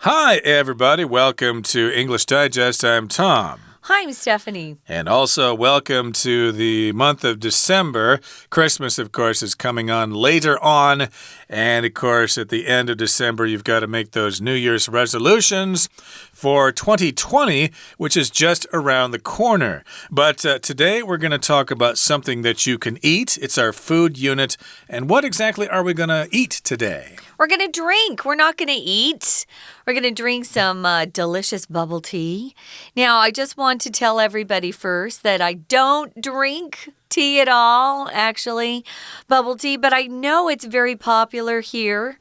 Hi, everybody. Welcome to English Digest. I'm Tom. Hi, I'm Stephanie. And also, welcome to the month of December. Christmas, of course, is coming on later on. And, of course, at the end of December, you've got to make those New Year's resolutions for 2020, which is just around the corner. But today, we're going to talk about something that you can eat. It's our food unit. And what exactly are we going to eat today? We're going to drink. We're not going to eat. We're going to drink some delicious bubble tea. Now, I just want to tell everybody first that I don't drink tea at all, actually, bubble tea, but I know it's very popular here.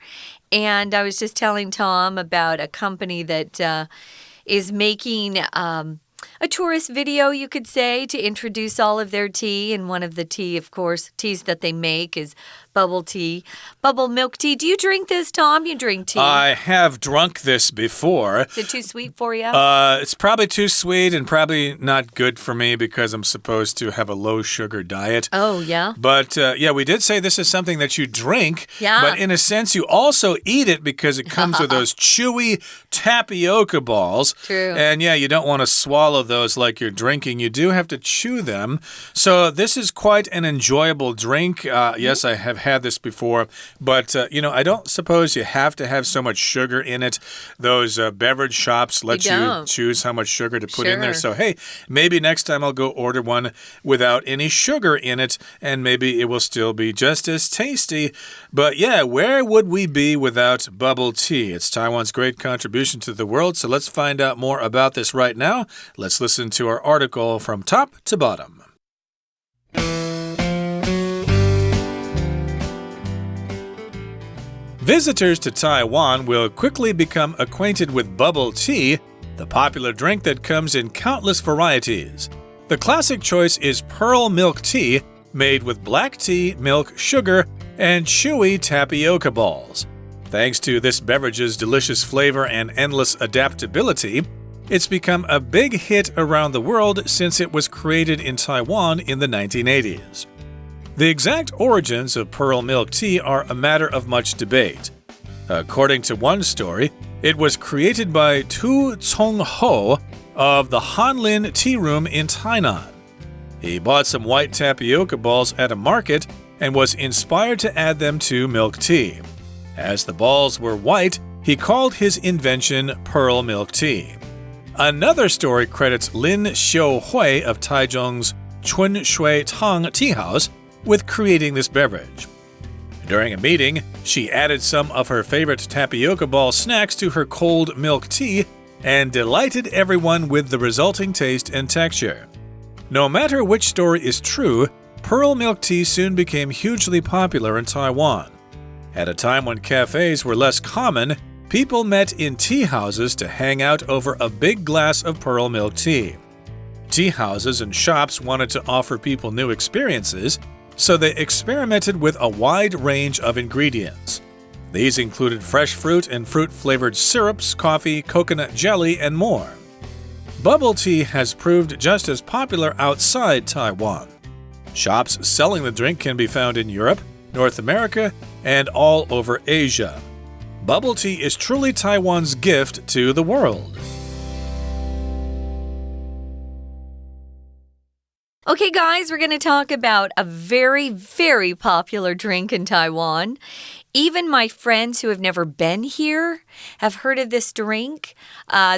And I was just telling Tom about a company that is making a tourist video, you could say, to introduce all of their tea. And one of the tea, of course, teas that they make is bubble tea, bubble milk tea. Do you drink this, Tom? You drink tea? I have drunk this before. Is it too sweet for you? It's probably too sweet and probably not good for me because I'm supposed to have a low-sugar diet. Oh, yeah? But, yeah, we did say this is something that you drink. Yeah. But in a sense, you also eat it because it comes with those chewy tapioca balls. True. And, yeah, you don't want to swallow those like you're drinking. You do have to chew them. So this is quite an enjoyable drink. Yes, I have had this before, but I don't suppose you have to have so much sugar in it. Those beverage shops let you choose how much sugar to put in there. So, hey, maybe next time I'll go order one without any sugar in it, and maybe it will still be just as tasty. But, yeah, where would we be without bubble tea? It's Taiwan's great contribution to the world, so let's find out more about this right now. Let's listen to our article from top to bottom. Visitors to Taiwan will quickly become acquainted with bubble tea, the popular drink that comes in countless varieties. The classic choice is pearl milk tea, made with black tea, milk, sugar, and chewy tapioca balls. Thanks to this beverage's delicious flavor and endless adaptability, it's become a big hit around the world since it was created in Taiwan in the 1980s. The exact origins of pearl milk tea are a matter of much debate. According to one story, it was created by Tu Cong Ho of the Hanlin Tea Room in Tainan. He bought some white tapioca balls at a market and was inspired to add them to milk tea. As the balls were white, he called his invention pearl milk tea. Another story credits Lin Xiuhui of Taichung's Chun Shui Tang Tea House with creating this beverage. During a meeting, she added some of her favorite tapioca ball snacks to her cold milk tea and delighted everyone with the resulting taste and texture. No matter which story is true, pearl milk tea soon became hugely popular in Taiwan. At a time when cafes were less common, people met in tea houses to hang out over a big glass of pearl milk tea. Tea houses and shops wanted to offer people new experiences, so they experimented with a wide range of ingredients. These included fresh fruit and fruit-flavored syrups, coffee, coconut jelly, and more. Bubble tea has proved just as popular outside Taiwan. Shops selling the drink can be found in Europe, North America, and all over Asia. Bubble tea is truly Taiwan's gift to the world. Okay, guys, we're going to talk about a very, very popular drink in Taiwan. Even my friends who have never been here have heard of this drink.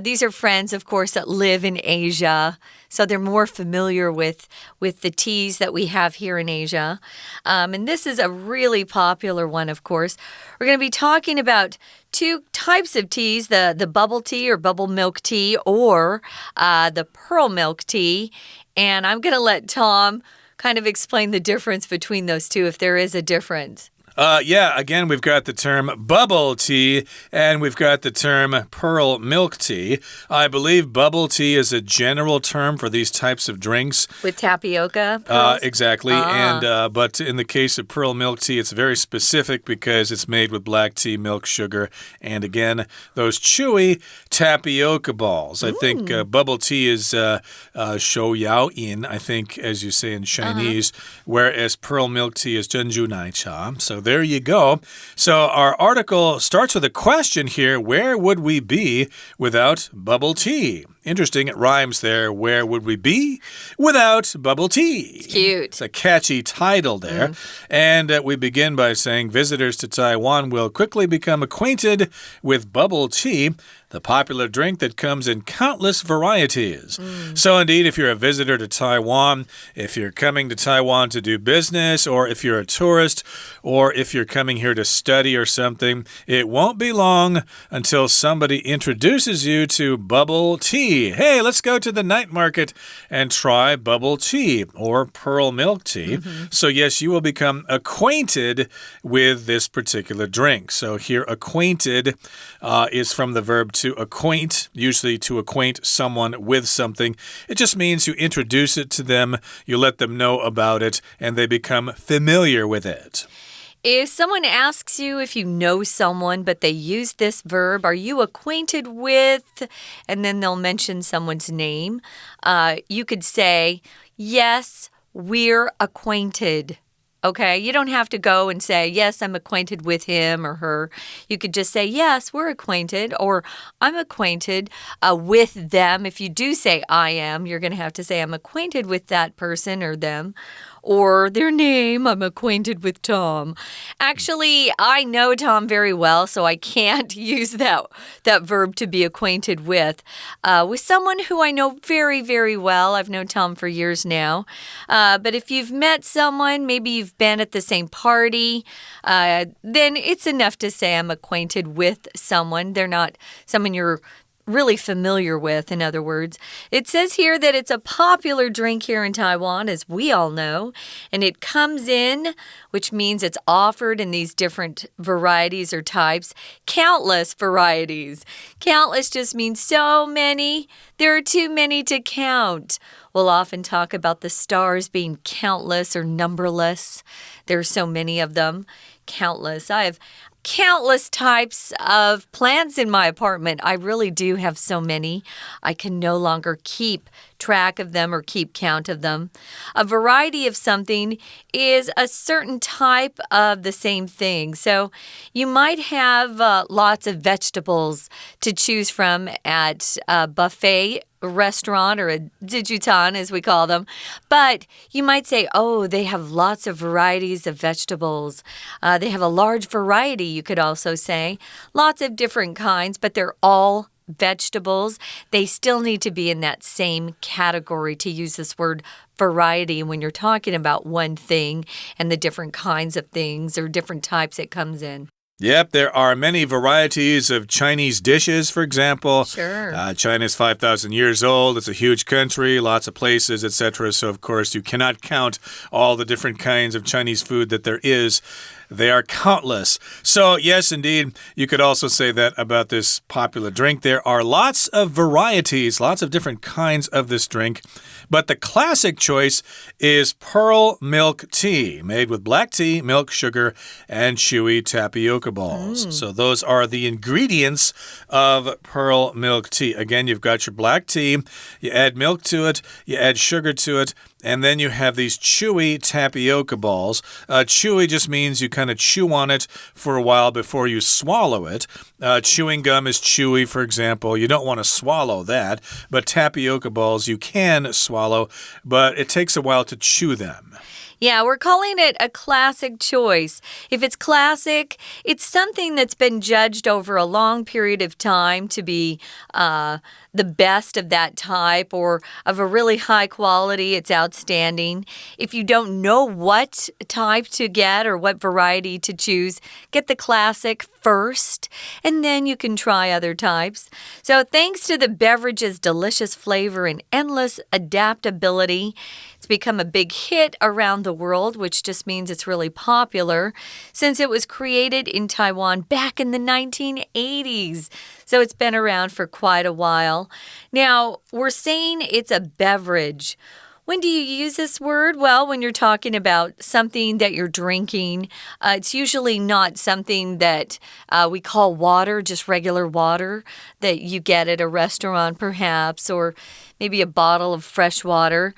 These are friends, of course, that live in Asia, so they're more familiar with the teas that we have here in Asia. And this is a really popular one, of course. We're going to be talking about two types of teas, the bubble tea or bubble milk tea or the pearl milk tea. And I'm going to let Tom kind of explain the difference between those two, if there is a difference. Yeah, again, we've got the term bubble tea and we've got the term pearl milk tea. I believe bubble tea is a general term for these types of drinks. With tapioca? Exactly. But in the case of pearl milk tea, it's very specific because it's made with black tea, milk, sugar, and again, those chewy tapioca balls. I think bubble tea is 手摇饮, I think, as you say in Chinese, whereas pearl milk tea is 珍珠奶茶. So there you go. So our article starts with a question here. Where would we be without bubble tea? Interesting, it rhymes there. Where would we be without bubble tea? It's cute. It's a catchy title there. And we begin by saying visitors to Taiwan will quickly become acquainted with bubble tea, the popular drink that comes in countless varieties. So indeed, if you're a visitor to Taiwan, if you're coming to Taiwan to do business, or if you're a tourist, or if you're coming here to study or something, it won't be long until somebody introduces you to bubble tea. Hey, let's go to the night market and try bubble tea or pearl milk tea. So yes, you will become acquainted with this particular drink. So here, acquainted is from the verb to acquaint, usually to acquaint someone with something. It just means you introduce it to them, you let them know about it, and they become familiar with it. If someone asks you if you know someone, but they use this verb, are you acquainted with, and then they'll mention someone's name, you could say, yes, we're acquainted. Okay, you don't have to go and say, yes, I'm acquainted with him or her. You could just say, yes, we're acquainted, or I'm acquainted with them. If you do say I am, you're going to have to say I'm acquainted with that person or them. Or their name, I'm acquainted with Tom. Actually, I know Tom very well, so I can't use that verb to be acquainted with. With someone who I know very, very well, I've known Tom for years now. But if you've met someone, maybe you've been at the same party, then it's enough to say I'm acquainted with someone. They're not someone you're really familiar with, in other words. It says here that it's a popular drink here in Taiwan, as we all know, and it comes in, which means it's offered in these different varieties or types, countless varieties. Countless just means so many. There are too many to count. We'll often talk about the stars being countless or numberless. There are so many of them. Countless. I have countless types of plants in my apartment. I really do have so many. I can no longer keep track of them or keep count of them. A variety of something is a certain type of the same thing. So you might have lots of vegetables to choose from at a buffet restaurant or a jijutan, as we call them. But you might say, oh, they have lots of varieties of vegetables. They have a large variety, you could also say. Lots of different kinds, but they're all vegetables. They still need to be in that same category to use this word variety when you're talking about one thing and the different kinds of things or different types it comes in. Yep, there are many varieties of Chinese dishes, for example. Sure. China's 5,000 years old. It's a huge country, lots of places, etc. So, of course, you cannot count all the different kinds of Chinese food that there is. They are countless. So, yes, indeed, you could also say that about this popular drink. There are lots of varieties, lots of different kinds of this drink. But the classic choice is pearl milk tea, made with black tea, milk, sugar, and chewy tapioca balls. So those are the ingredients of pearl milk tea. Again, you've got your black tea, you add milk to it, you add sugar to it, and then you have these chewy tapioca balls. Chewy just means you kind of chew on it for a while before you swallow it. Chewing gum is chewy, for example. You don't want to swallow that. But tapioca balls you can swallow, but it takes a while to chew them. Yeah, we're calling it a classic choice. If it's classic, it's something that's been judged over a long period of time to be the best of that type or of a really high quality. It's outstanding. If you don't know what type to get or what variety to choose, get the classic first, and then you can try other types. So thanks to the beverage's delicious flavor and endless adaptability, it's become a big hit around the world, which just means it's really popular since it was created in Taiwan back in the 1980s. So it's been around for quite a while. Now, we're saying it's a beverage. When do you use this word? Well, when you're talking about something that you're drinking, it's usually not something that we call water, just regular water that you get at a restaurant perhaps, or maybe a bottle of fresh water.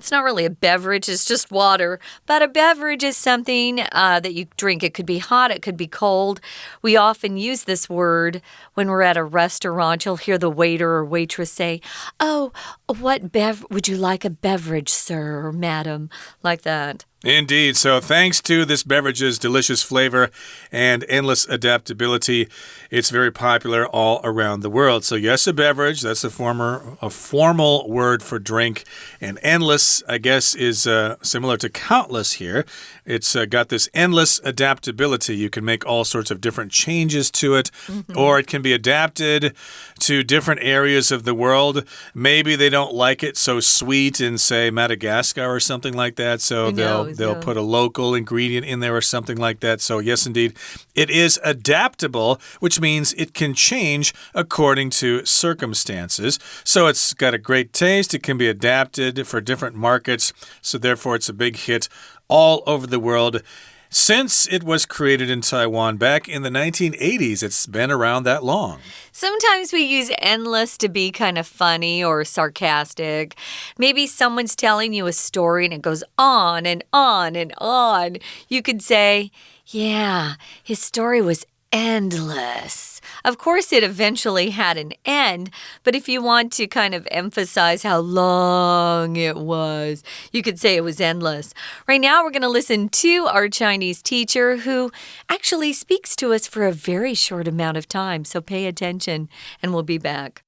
It's not really a beverage, it's just water. But a beverage is something that you drink. It could be hot, it could be cold. We often use this word when we're at a restaurant. You'll hear the waiter or waitress say, "Oh, would you like a beverage, sir or madam?" Like that. Indeed. So thanks to this beverage's delicious flavor and endless adaptability, it's very popular all around the world. So yes, a beverage, that's a formal word for drink. And endless, I guess, is similar to countless here. It's got this endless adaptability. You can make all sorts of different changes to it, or it can be adapted to different areas of the world. Maybe they don't like it so sweet in, say, Madagascar or something like that. So they'll put a local ingredient in there or something like that. So yes, indeed, it is adaptable, which means it can change according to circumstances. So it's got a great taste. It can be adapted for different markets. So therefore, it's a big hit all over the world. Since it was created in Taiwan back in the 1980s, it's been around that long. Sometimes we use endless to be kind of funny or sarcastic. Maybe someone's telling you a story and it goes on and on and on. You could say, "Yeah, his story was endless." Of course, it eventually had an end, but if you want to kind of emphasize how long it was, you could say it was endless. Right now, we're going to listen to our Chinese teacher who actually speaks to us for a very short amount of time, so pay attention, and we'll be back.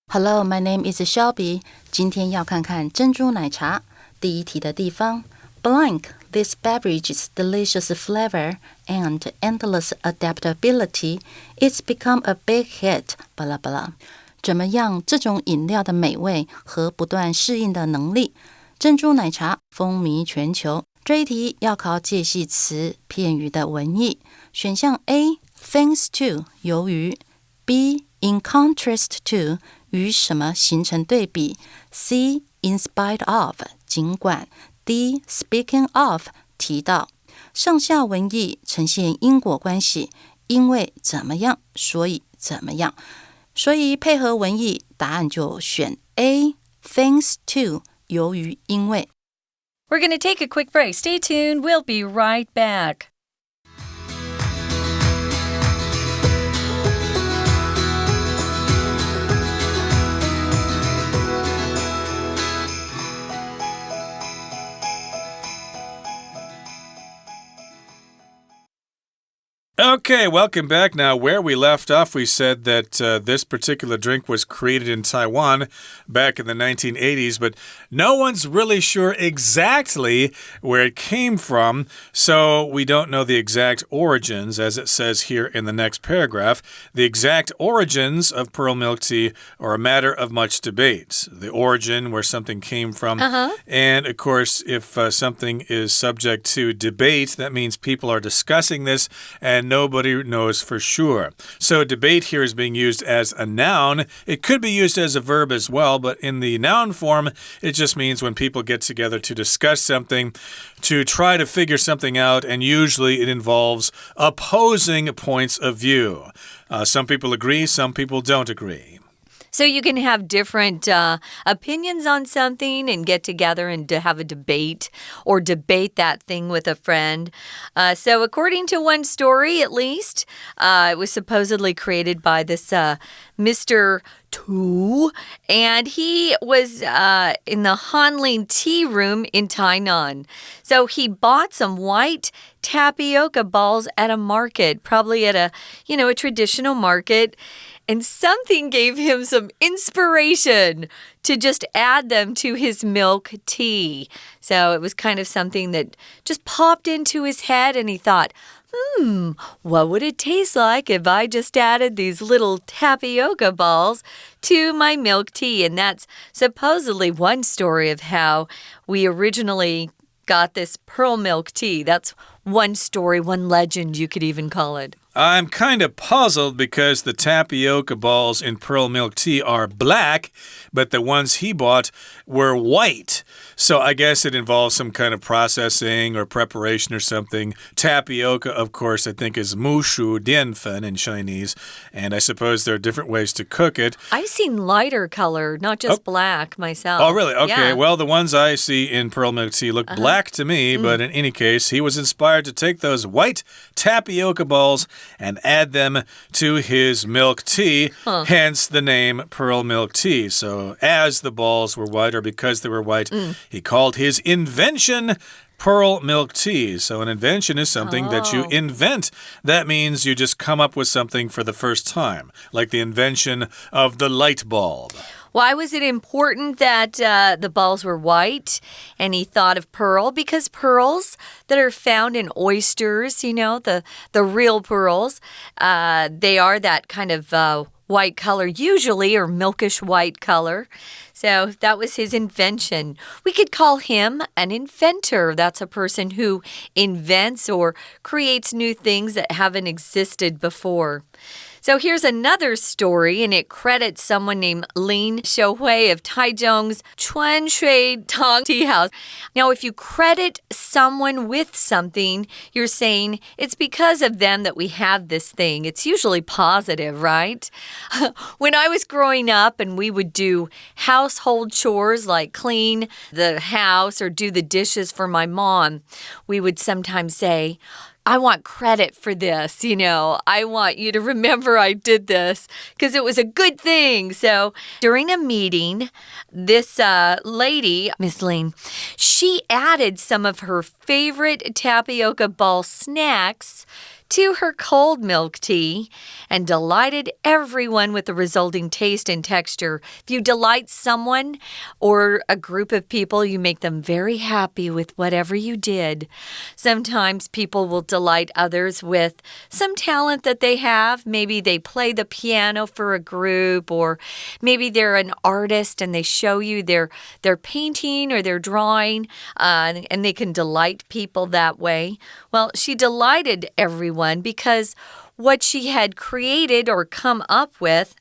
Hello, my name is Shelby. 今天要看看珍珠奶茶。第一题的地方 Blank, this beverage's delicious flavor and endless adaptability, it's become a big hit, 巴拉巴拉。怎么样？这种饮料的美味和不断适应的能力，珍珠奶茶风靡全球。这一题要考介系词、片语的文意。选项 A, thanks to, 由于 B, in contrast to, 与什么形成对比 C, in spite of, 尽管D, speaking of, 提到。上下文意呈现因果关系，因为怎么样，所以怎么样。所以配合文意，答案就选 A, thanks to, 由于因为。We're going to take a quick break. Stay tuned. We'll be right back. Okay, welcome back. Now, where we left off, we said that this particular drink was created in Taiwan back in the 1980s, but no one's really sure exactly where it came from, so we don't know the exact origins, as it says here in the next paragraph. The exact origins of pearl milk tea are a matter of much debate. The origin, where something came from, and of course, if something is subject to debate, that means people are discussing this and nobody knows for sure. So debate here is being used as a noun. It could be used as a verb as well, but in the noun form, it just means when people get together to discuss something, to try to figure something out, and usually it involves opposing points of view. Some people agree, some people don't agree. So you can have different opinions on something and get together and to have a debate or debate that thing with a friend. So according to one story, at least, it was supposedly created by this Mr. Tu, and he was in the Hanling tea room in Tainan. So he bought some white tapioca balls at a market, probably at a traditional market. And something gave him some inspiration to just add them to his milk tea. So it was kind of something that just popped into his head, and he thought, what would it taste like if I just added these little tapioca balls to my milk tea? And that's supposedly one story of how we originally got this pearl milk tea. That's one story, one legend, you could even call it. I'm kind of puzzled because the tapioca balls in pearl milk tea are black, but the ones he bought were white. So I guess it involves some kind of processing or preparation or something. Tapioca, of course, I think is 木薯淀粉 in Chinese, and I suppose there are different ways to cook it. I've seen lighter color, not just black myself. Oh, really? Okay. Yeah. Well, the ones I see in pearl milk tea look black to me, but in any case, he was inspired to take those white tapioca balls and add them to his milk tea, hence the name pearl milk tea. So as the balls were white, or because they were white, he called his invention pearl milk tea. So an invention is something that you invent. That means you just come up with something for the first time, like the invention of the light bulb. Why was it important that the balls were white and he thought of pearl? Because pearls that are found in oysters, you know, the real pearls, they are that kind of white color usually, or milkish white color. So that was his invention. We could call him an inventor. That's a person who invents or creates new things that haven't existed before. So here's another story, and it credits someone named Lin Xiuhui of Taichung's 春水堂 Tea House. Now, if you credit someone with something, you're saying it's because of them that we have this thing. It's usually positive, right? When I was growing up and we would do household chores like clean the house or do the dishes for my mom, we would sometimes say, I want credit for this, you know. I want you to remember I did this because it was a good thing. So during a meeting, this lady, Miss Lin, she added some of her favorite tapioca ball snacks to her cold milk tea and delighted everyone with the resulting taste and texture. If you delight someone or a group of people, you make them very happy with whatever you did. Sometimes people will delight others with some talent that they have. Maybe they play the piano for a group, or maybe they're an artist and they show you their painting or their drawing, and they can delight people that way. Well, she delighted everyone because what she had created or come up with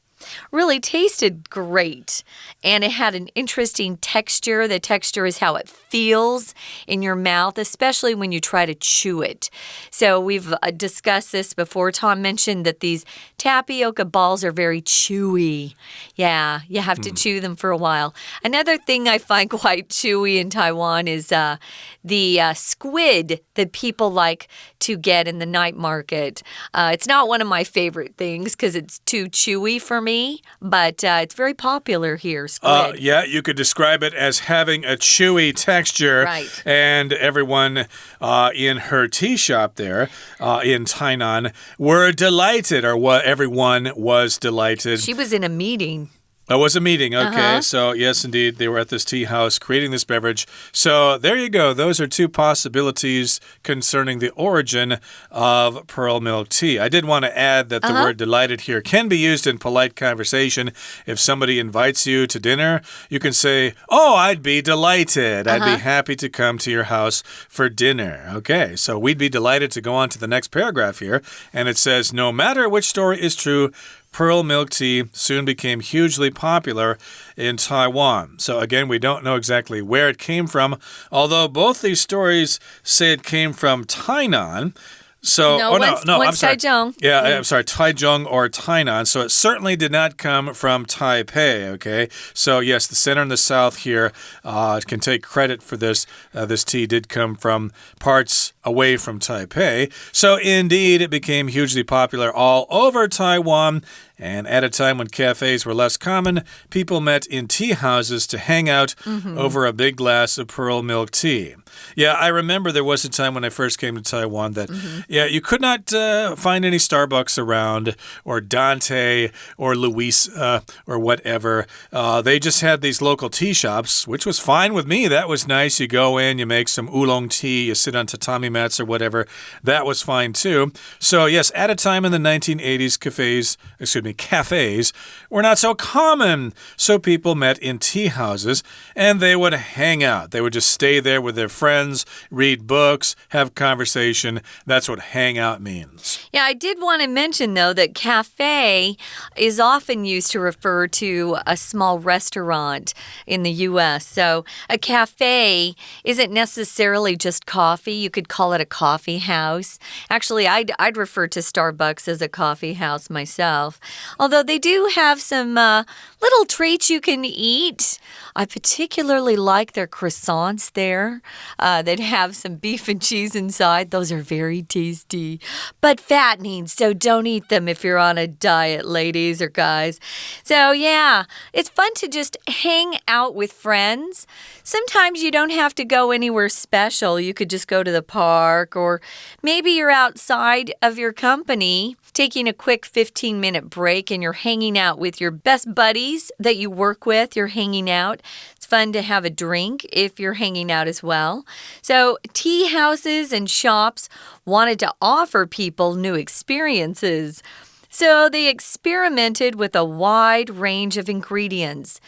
really tasted great, and it had an interesting texture. The texture is how it feels in your mouth, especially when you try to chew it. So we've discussed this before. Tom mentioned that these tapioca balls are very chewy. Yeah, you have to chew them for a while. Another thing I find quite chewy in Taiwan is the squid that people like to get in the night market. It's not one of my favorite things because it's too chewy for me, but it's very popular here, squid. Yeah, you could describe it as having a chewy texture. Right. And everyone in her tea shop there in Tainan were delighted, or what everyone was delighted. She was in a meeting. It was a meeting, okay. So, yes, indeed, they were at this tea house creating this beverage. So, there you go. Those are two possibilities concerning the origin of pearl milk tea. I did want to add that the word delighted here can be used in polite conversation. If somebody invites you to dinner, you can say, oh, I'd be delighted. I'd be happy to come to your house for dinner. Okay, so we'd be delighted to go on to the next paragraph here. And it says, no matter which story is true, pearl milk tea soon became hugely popular in Taiwan. So again, we don't know exactly where it came from, although both these stories say it came from Tainan. So, one's I'm sorry. Taichung. Yeah, I'm sorry, Taichung or Tainan. So it certainly did not come from Taipei, okay? So yes, the center and the south here can take credit for this. This tea did come from parts away from Taipei. So indeed, it became hugely popular all over Taiwan. And at a time when cafes were less common, people met in tea houses to hang out over a big glass of pearl milk tea. Yeah, I remember there was a time when I first came to Taiwan that, yeah, you could not find any Starbucks around, or Dante, or Luis, or whatever. They just had these local tea shops, which was fine with me. That was nice. You go in, you make some oolong tea, you sit on tatami playmats or whatever, that was fine too. So yes, at a time in the 1980s, cafes were not so common. So people met in tea houses and they would hang out. They would just stay there with their friends, read books, have conversation. That's what hang out means. Yeah, I did want to mention, though, that cafe is often used to refer to a small restaurant in the U.S. So a cafe isn't necessarily just coffee. You could call it a coffee house. Actually, I'd refer to Starbucks as a coffee house myself. Although they do have some little treats you can eat. I particularly like their croissants there. That have some beef and cheese inside. Those are very tasty. But fattening, so don't eat them if you're on a diet, ladies or guys. So yeah, it's fun to just hang out with friends. Sometimes you don't have to go anywhere special. You could just go to the park, or maybe you're outside of your company taking a quick 15-minute break and you're hanging out with your best buddies that you work with. You're hanging out. It's fun to have a drink if you're hanging out as well. So tea houses and shops wanted to offer people new experiences. So they experimented with a wide range of ingredients.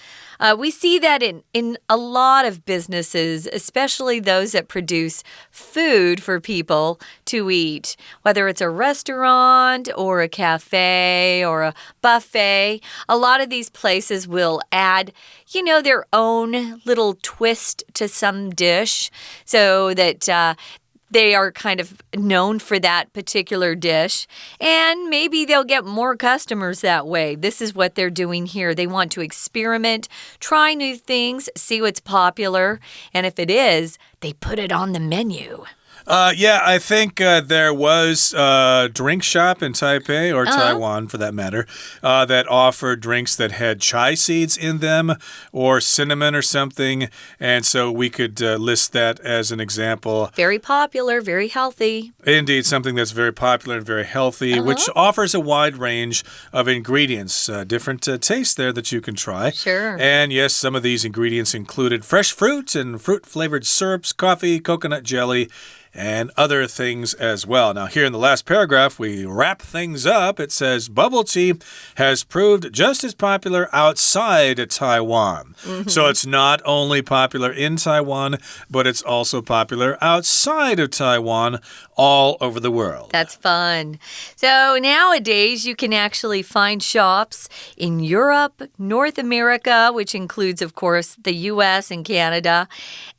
We see that in a lot of businesses, especially those that produce food for people to eat, whether it's a restaurant or a cafe or a buffet. A lot of these places will add, their own little twist to some dish so that they are kind of known for that particular dish, and maybe they'll get more customers that way. This is what they're doing here. They want to experiment, try new things, see what's popular, and if it is, they put it on the menu. Yeah, I think there was a drink shop in Taipei, or Taiwan for that matter, that offered drinks that had chai seeds in them or cinnamon or something. And so we could list that as an example. Very popular, very healthy. Indeed, something that's very popular and very healthy, which offers a wide range of ingredients, different tastes there that you can try. Sure. And yes, some of these ingredients included fresh fruit and fruit-flavored syrups, coffee, coconut jelly, and other things as well. Now, here in the last paragraph, we wrap things up. It says, bubble tea has proved just as popular outside Taiwan. So it's not only popular in Taiwan, but it's also popular outside of Taiwan, all over the world. That's fun. So nowadays, you can actually find shops in Europe, North America, which includes, of course, the U.S. and Canada.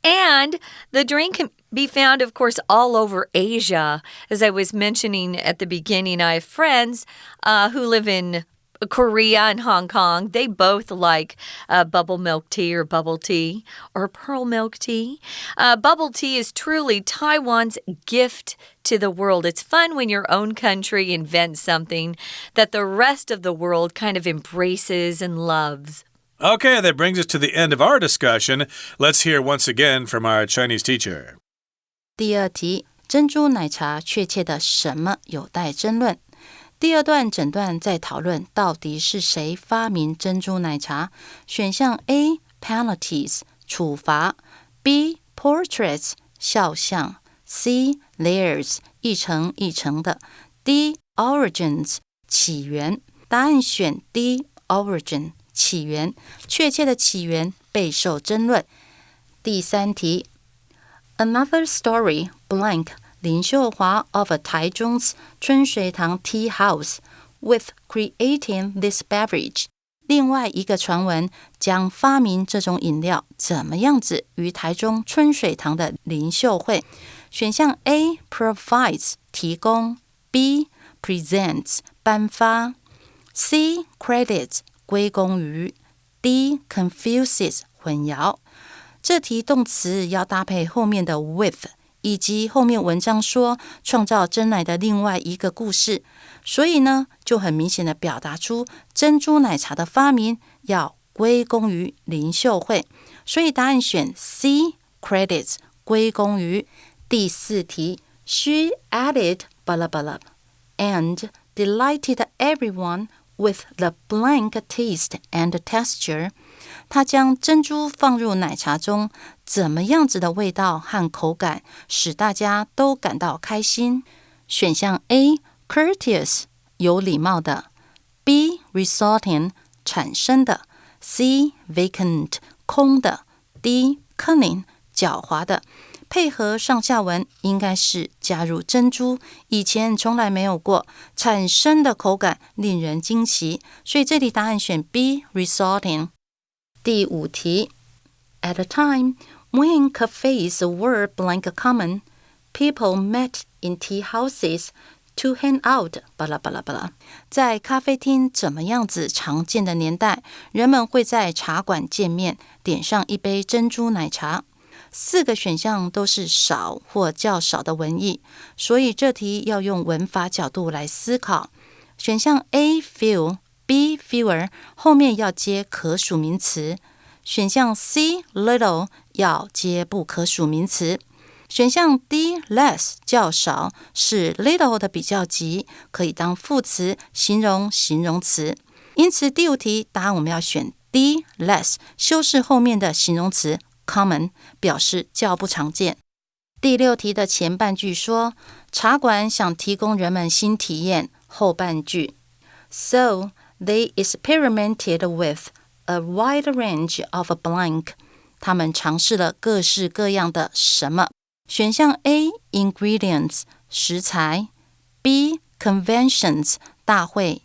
And the drink can be found, of course, all over Asia. As I was mentioning at the beginning, I have friends who live in Korea and Hong Kong. They both like bubble milk tea or bubble tea or pearl milk tea. Bubble tea is truly Taiwan's gift to the world. It's fun when your own country invents something that the rest of the world kind of embraces and loves. Okay, that brings us to the end of our discussion. Let's hear once again from our Chinese teacher. 第二题，珍珠奶茶确切的什么有待争论。第二段整段在讨论到底是谁发明珍珠奶茶。选项 A penalties 处罚 B portraits 肖像 C layers 一层一层的 D origins 起源。答案选 D origin 起源，确切的起源备受争论。第三题 Another story blank 林秀华 of Taichung's 春水堂 Tea House with creating this beverage. 另外一个传闻将发明这种饮料怎么样子于台中春水堂的林秀会。选项 A provides 提供 B presents 颁发 C credits 归功于 D confuses 混淆。这题动词要搭配后面的 with 以及后面文章说创造珍奶的另外一个故事，所以呢就很明显的表达出珍珠奶茶的发明要归功于林秀会，所以答案选 C credits 归功于。第四题 She added blah blah blah and delighted everyone with the blank taste and texture. 它将珍珠放入奶茶中，怎么样子的味道和口感使大家都感到开心？选项 A courteous 有礼貌的， B resulting 产生的， C vacant 空的， D cunning 狡猾的。配合上下文应该是加入珍珠，以前从来没有过，产生的口感令人惊奇，所以这题答案选 B resulting。 第5题 At a time when cafes were blank common, people met in tea houses to hang out 巴拉巴拉巴拉。在咖啡厅怎么样子常见的年代，人们会在茶馆见面，点上一杯珍珠奶茶。4个选项都是少或较少的文意，所以这题要用文法角度来思考。选项 A few, B fewer 后面要接可数名词，选项 C little 要接不可数名词，选项 D less 较少是 little 的比较级，可以当副词形容形容词。因此第5题答案我们要选 D less 修饰后面的形容词common 表示较不常见。第6题的前半句说，茶馆想提供人们新体验，后半句 So they experimented with a wide range of blank 他们尝试了各式各样的什么？选项 A ingredients 食材， B conventions 大会，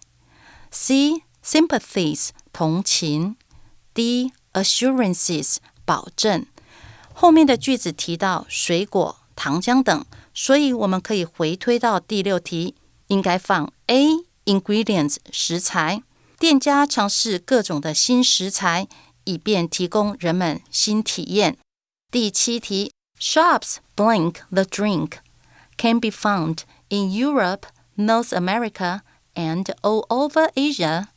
C sympathies 同情， D assurances保证。后面的句子提到水果、糖浆等，所以我们可以回推到第6题，应该放 A ingredients 食材。店家尝试各种的新食材，以便提供人们新体验。第7题 Shops blank the drink can be found in Europe, North America, and all over Asia.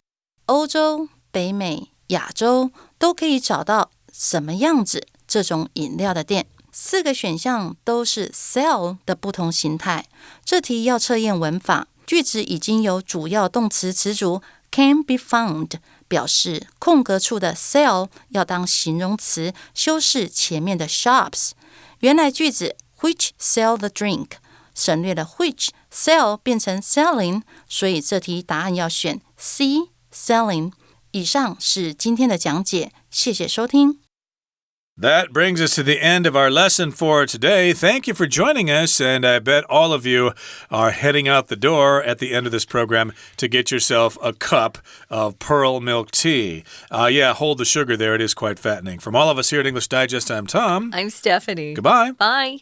欧洲、北美、亚洲都可以找到什么样子这种饮料的店。4个选项都是 sell 的不同形态。这题要测验文法，句子已经有主要动词词组 can be found， 表示空格处的 sell 要当形容词，修饰前面的 shops。原来句子 which sell the drink 省略了 which sell 变成 selling， 所以这题答案要选 C selling。以上是今天的讲解，谢谢收听。That brings us to the end of our lesson for today. Thank you for joining us, and I bet all of you are heading out the door at the end of this program to get yourself a cup of pearl milk tea. Yeah, hold the sugar there. It is quite fattening. From all of us here at English Digest, I'm Tom. I'm Stephanie. Goodbye. Bye.